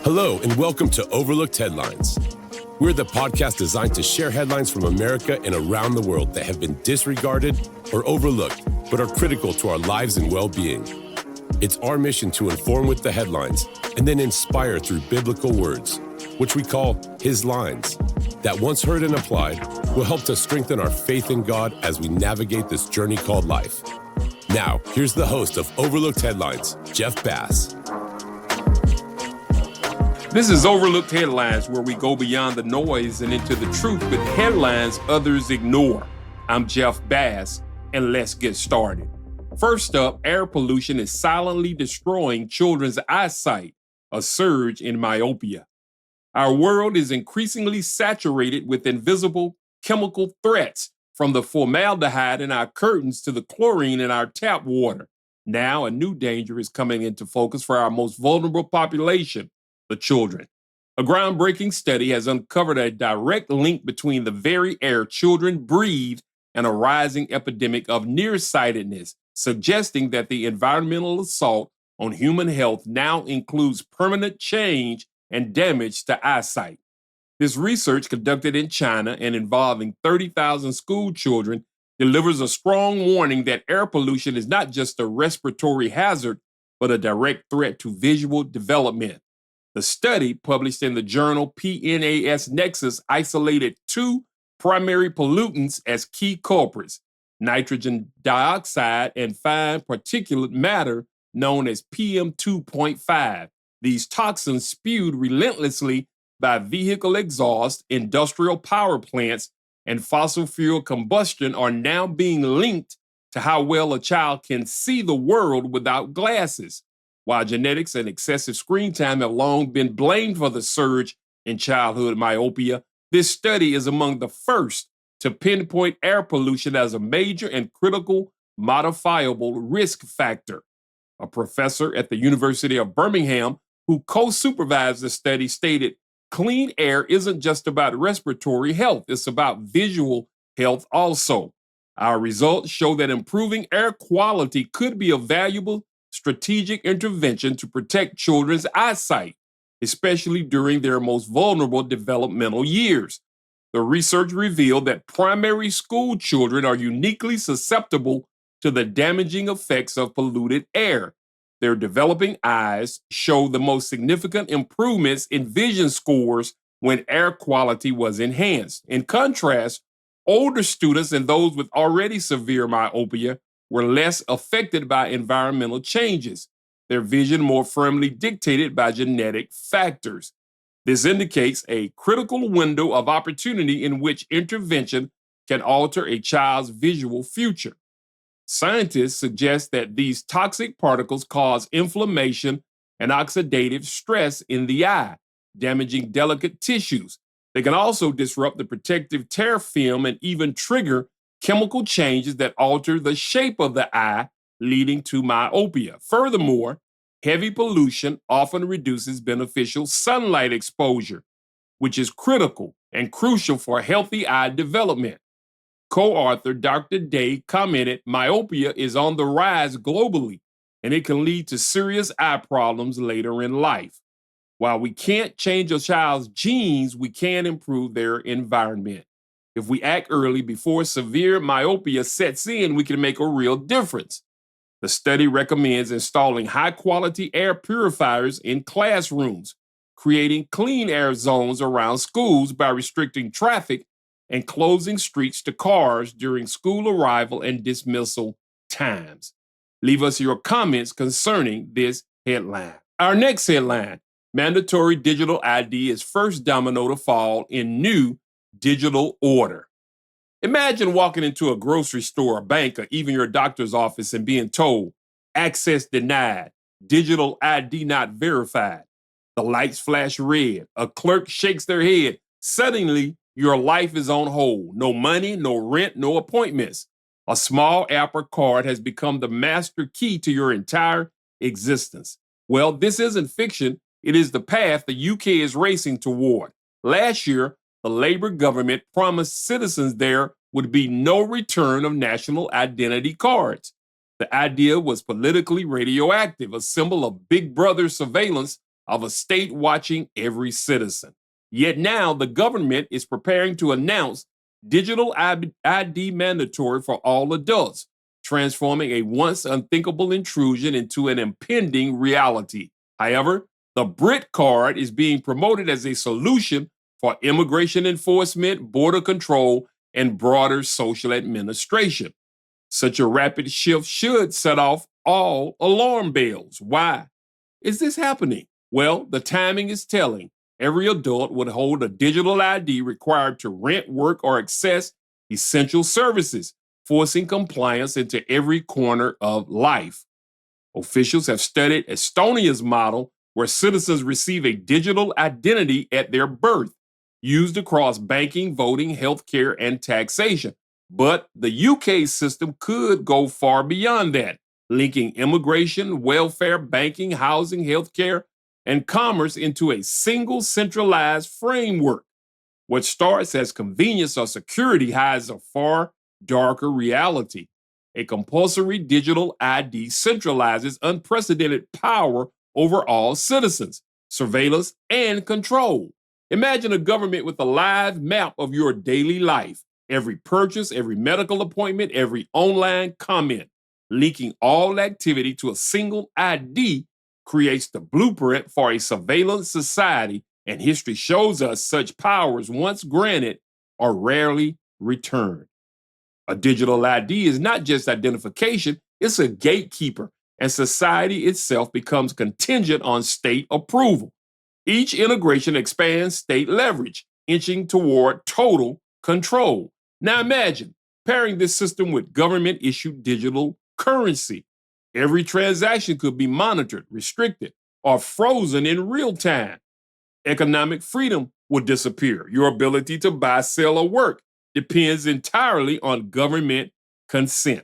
Hello, and welcome to Overlooked Headlines. We're the podcast designed to share headlines from America and around the world that have been disregarded or overlooked, but are critical to our lives and well-being. It's our mission to inform with the headlines and then inspire through biblical words, which we call His lines, that once heard and applied will help to strengthen our faith in God as we navigate this journey called life. Now, here's the host of Overlooked Headlines, Jeff Bass. This is Overlooked Headlines, where we go beyond the noise and into the truth with headlines others ignore. I'm Jeff Bass, and let's get started. First up, air pollution is silently destroying children's eyesight, a surge in myopia. Our world is increasingly saturated with invisible chemical threats, from the formaldehyde in our curtains to the chlorine in our tap water. Now, a new danger is coming into focus for our most vulnerable population, the children. A groundbreaking study has uncovered a direct link between the very air children breathe and a rising epidemic of nearsightedness, suggesting that the environmental assault on human health now includes permanent change and damage to eyesight. This research, conducted in China and involving 30,000 school children, delivers a strong warning that air pollution is not just a respiratory hazard, but a direct threat to visual development. The study, published in the journal PNAS Nexus, isolated two primary pollutants as key culprits: nitrogen dioxide and fine particulate matter known as PM2.5. These toxins, spewed relentlessly by vehicle exhaust, industrial power plants, and fossil fuel combustion, are now being linked to how well a child can see the world without glasses. While genetics and excessive screen time have long been blamed for the surge in childhood myopia, this study is among the first to pinpoint air pollution as a major and critical modifiable risk factor. A professor at the University of Birmingham who co-supervised the study stated, "Clean air isn't just about respiratory health, it's about visual health also. Our results show that improving air quality could be a valuable strategic intervention to protect children's eyesight, especially during their most vulnerable developmental years." The research revealed that primary school children are uniquely susceptible to the damaging effects of polluted air. Their developing eyes show the most significant improvements in vision scores when air quality was enhanced. In contrast, older students and those with already severe myopia were less affected by environmental changes, their vision more firmly dictated by genetic factors. This indicates a critical window of opportunity in which intervention can alter a child's visual future. Scientists suggest that these toxic particles cause inflammation and oxidative stress in the eye, damaging delicate tissues. They can also disrupt the protective tear film and even trigger chemical changes that alter the shape of the eye, leading to myopia. Furthermore, heavy pollution often reduces beneficial sunlight exposure, which is critical and crucial for healthy eye development. Co-author Dr. Day commented, "Myopia is on the rise globally, and it can lead to serious eye problems later in life. While we can't change a child's genes, we can improve their environment. If we act early before severe myopia sets in, we can make a real difference." The study recommends installing high-quality air purifiers in classrooms, creating clean air zones around schools by restricting traffic and closing streets to cars during school arrival and dismissal times. Leave us your comments concerning this headline. Our next headline: mandatory digital ID is first domino to fall in new digital order. Imagine walking into a grocery store, a bank, or even your doctor's office and being told, "Access denied, digital ID not verified." The lights flash red. A clerk shakes their head. Suddenly, your life is on hold. No money, no rent, no appointments. A small app or card has become the master key to your entire existence. Well, this isn't fiction. It is the path the UK is racing toward. Last year, the Labour government promised citizens there would be no return of national identity cards. The idea was politically radioactive, a symbol of Big Brother surveillance of a state watching every citizen. Yet now the government is preparing to announce digital ID mandatory for all adults, transforming a once unthinkable intrusion into an impending reality. However, the Brit card is being promoted as a solution for immigration enforcement, border control, and broader social administration. Such a rapid shift should set off all alarm bells. Why is this happening? Well, the timing is telling. Every adult would hold a digital ID required to rent, work, or access essential services, forcing compliance into every corner of life. Officials have studied Estonia's model, where citizens receive a digital identity at their birth, used across banking, voting, healthcare, and taxation. But the UK system could go far beyond that, linking immigration, welfare, banking, housing, healthcare, and commerce into a single centralized framework. What starts as convenience or security hides a far darker reality. A compulsory digital ID centralizes unprecedented power over all citizens, surveillance, and control. Imagine a government with a live map of your daily life, every purchase, every medical appointment, every online comment. Linking all activity to a single ID creates the blueprint for a surveillance society, and history shows us such powers once granted are rarely returned. A digital ID is not just identification, it's a gatekeeper, and society itself becomes contingent on state approval. Each integration expands state leverage, inching toward total control. Now imagine pairing this system with government-issued digital currency. Every transaction could be monitored, restricted, or frozen in real time. Economic freedom would disappear. Your ability to buy, sell, or work depends entirely on government consent.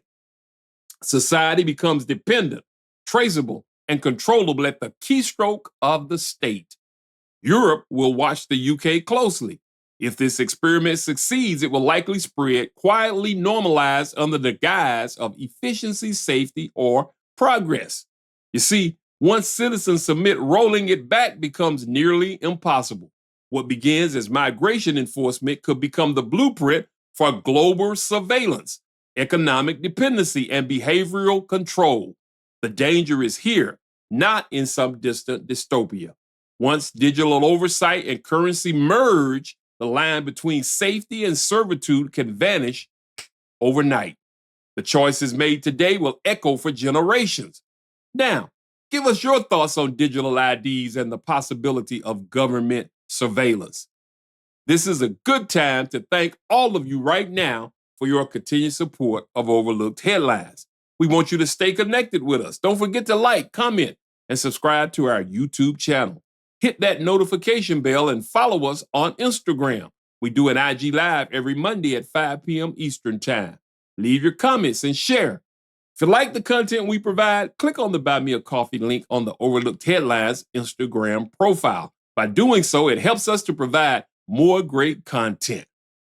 Society becomes dependent, traceable, and controllable at the keystroke of the state. Europe will watch the UK closely. If this experiment succeeds, it will likely spread quietly normalized under the guise of efficiency, safety, or progress. You see, once citizens submit, rolling it back becomes nearly impossible. What begins as migration enforcement could become the blueprint for global surveillance, economic dependency, and behavioral control. The danger is here, not in some distant dystopia. Once digital oversight and currency merge, the line between safety and servitude can vanish overnight. The choices made today will echo for generations. Now, give us your thoughts on digital IDs and the possibility of government surveillance. This is a good time to thank all of you right now for your continued support of Overlooked Headlines. We want you to stay connected with us. Don't forget to like, comment, and subscribe to our YouTube channel. Hit that notification bell and follow us on Instagram. We do an IG Live every Monday at 5 p.m. Eastern Time. Leave your comments and share. If you like the content we provide, click on the Buy Me a Coffee link on the Overlooked Headlines Instagram profile. By doing so, it helps us to provide more great content.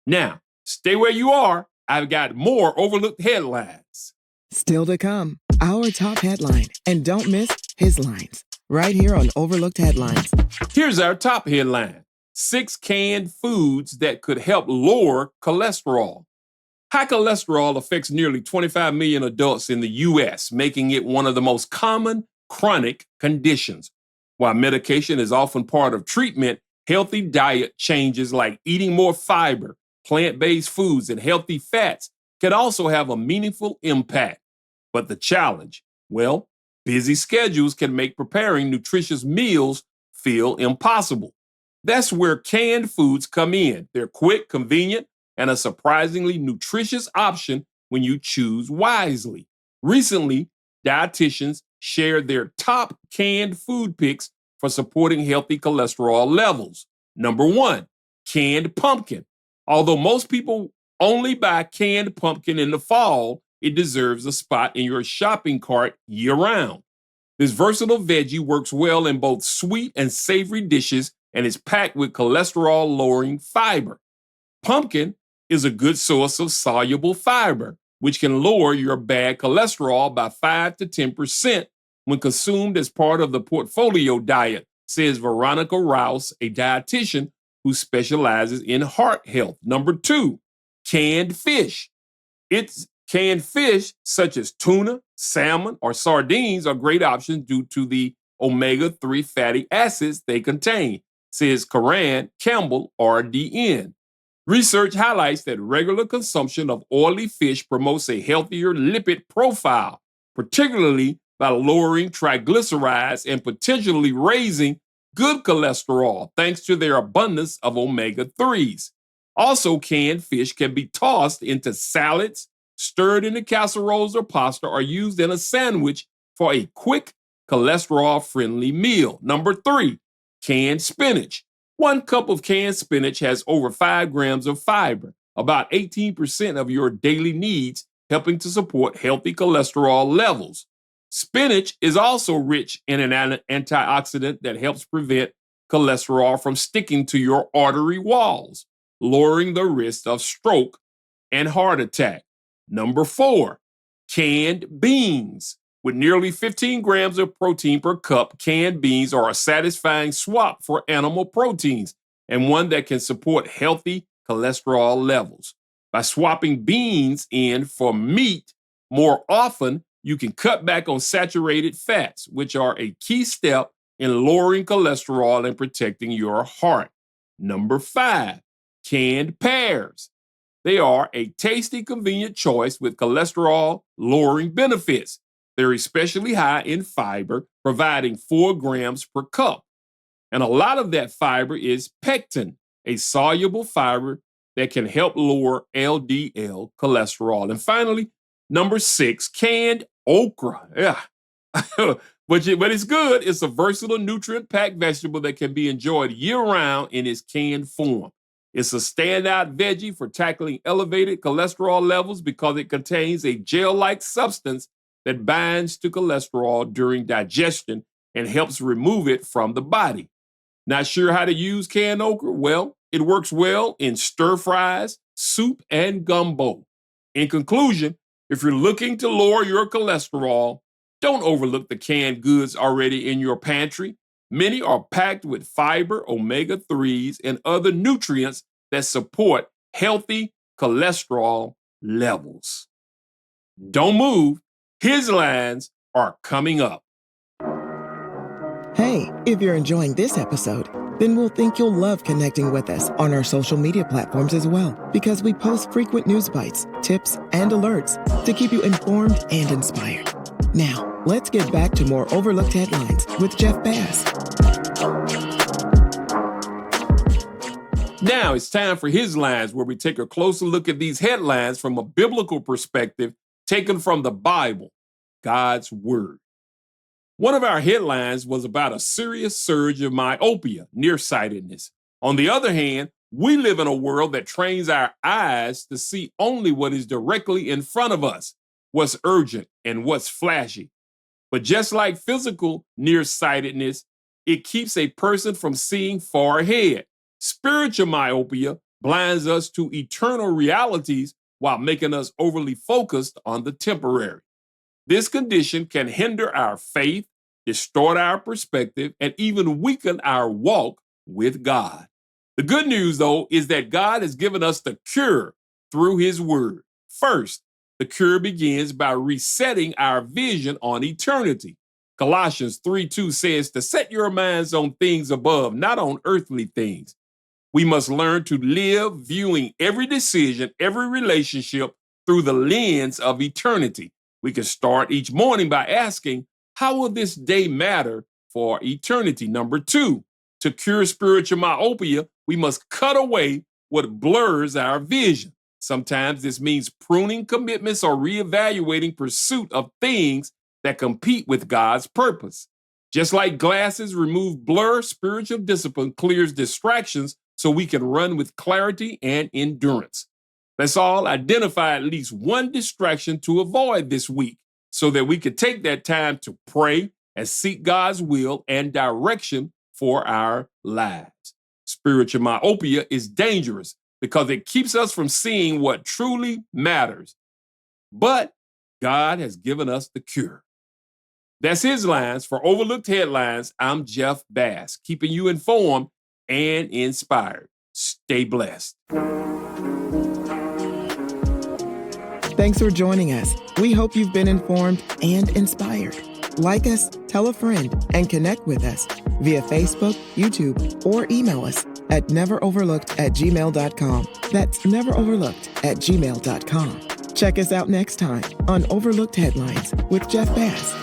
Now, stay where you are. I've got more Overlooked Headlines. Still to come, our top headline. And don't miss his lines right here on Overlooked Headlines. Here's our top headline: 6 canned foods that could help lower cholesterol. High cholesterol affects nearly 25 million adults in the U.S., making it one of the most common chronic conditions. While medication is often part of treatment, healthy diet changes like eating more fiber, plant-based foods, and healthy fats can also have a meaningful impact. But the challenge, well, busy schedules can make preparing nutritious meals feel impossible. That's where canned foods come in. They're quick, convenient, and a surprisingly nutritious option when you choose wisely. Recently, dietitians shared their top canned food picks for supporting healthy cholesterol levels. Number 1, canned pumpkin. Although most people only buy canned pumpkin in the fall, it deserves a spot in your shopping cart year-round. This versatile veggie works well in both sweet and savory dishes and is packed with cholesterol-lowering fiber. Pumpkin is a good source of soluble fiber, which can lower your bad cholesterol by 5 to 10% when consumed as part of the portfolio diet, says Veronica Rouse, a dietitian who specializes in heart health. Number 2, canned fish. It's canned fish such as tuna, salmon, or sardines are great options due to the omega-3 fatty acids they contain, says Karan Campbell, RDN. Research highlights that regular consumption of oily fish promotes a healthier lipid profile, particularly by lowering triglycerides and potentially raising good cholesterol thanks to their abundance of omega-3s. Also, canned fish can be tossed into salads, stirred into casseroles or pasta, or used in a sandwich for a quick, cholesterol-friendly meal. Number 3, canned spinach. 1 cup of canned spinach has over 5 grams of fiber, about 18% of your daily needs, helping to support healthy cholesterol levels. Spinach is also rich in an antioxidant that helps prevent cholesterol from sticking to your artery walls, lowering the risk of stroke and heart attack. Number 4, canned beans. With nearly 15 grams of protein per cup, canned beans are a satisfying swap for animal proteins and one that can support healthy cholesterol levels. By swapping beans in for meat more often, you can cut back on saturated fats, which are a key step in lowering cholesterol and protecting your heart. Number 5, canned pears. They are a tasty, convenient choice with cholesterol-lowering benefits. They're especially high in fiber, providing 4 grams per cup. And a lot of that fiber is pectin, a soluble fiber that can help lower LDL cholesterol. And finally, number 6, canned okra. Yeah. but it's good. It's a versatile, nutrient-packed vegetable that can be enjoyed year-round in its canned form. It's a standout veggie for tackling elevated cholesterol levels because it contains a gel-like substance that binds to cholesterol during digestion and helps remove it from the body. Not sure how to use canned okra? Well, it works well in stir fries, soup, and gumbo. In conclusion, if you're looking to lower your cholesterol, don't overlook the canned goods already in your pantry. Many are packed with fiber, omega-3s, and other nutrients that support healthy cholesterol levels. Don't move. His lines are coming up. Hey, if you're enjoying this episode, then we'll think you'll love connecting with us on our social media platforms as well, because we post frequent news bites, tips, and alerts to keep you informed and inspired. Now, let's get back to more overlooked headlines with Jeff Bass. Now it's time for His Lines, where we take a closer look at these headlines from a biblical perspective taken from the Bible, God's Word. One of our headlines was about a serious surge of myopia, nearsightedness. On the other hand, we live in a world that trains our eyes to see only what is directly in front of us, what's urgent and what's flashy. But just like physical nearsightedness, it keeps a person from seeing far ahead. Spiritual myopia blinds us to eternal realities while making us overly focused on the temporary. This condition can hinder our faith, distort our perspective, and even weaken our walk with God. The good news, though, is that God has given us the cure through His Word. First, the cure begins by resetting our vision on eternity. Colossians 3:2 says to set your minds on things above, not on earthly things. We must learn to live viewing every decision, every relationship through the lens of eternity. We can start each morning by asking, how will this day matter for eternity? Number 2, to cure spiritual myopia, we must cut away what blurs our vision. Sometimes this means pruning commitments or reevaluating pursuit of things that compete with God's purpose. Just like glasses remove blur, spiritual discipline clears distractions so we can run with clarity and endurance. Let's all identify at least one distraction to avoid this week so that we can take that time to pray and seek God's will and direction for our lives. Spiritual myopia is dangerous because it keeps us from seeing what truly matters. But God has given us the cure. That's his lines. For Overlooked Headlines, I'm Jeff Bass, keeping you informed and inspired. Stay blessed. Thanks for joining us. We hope you've been informed and inspired. Like us, tell a friend, and connect with us via Facebook, YouTube, or email us at neveroverlooked@gmail.com. That's neveroverlooked@gmail.com. Check us out next time on Overlooked Headlines with Jeff Bass.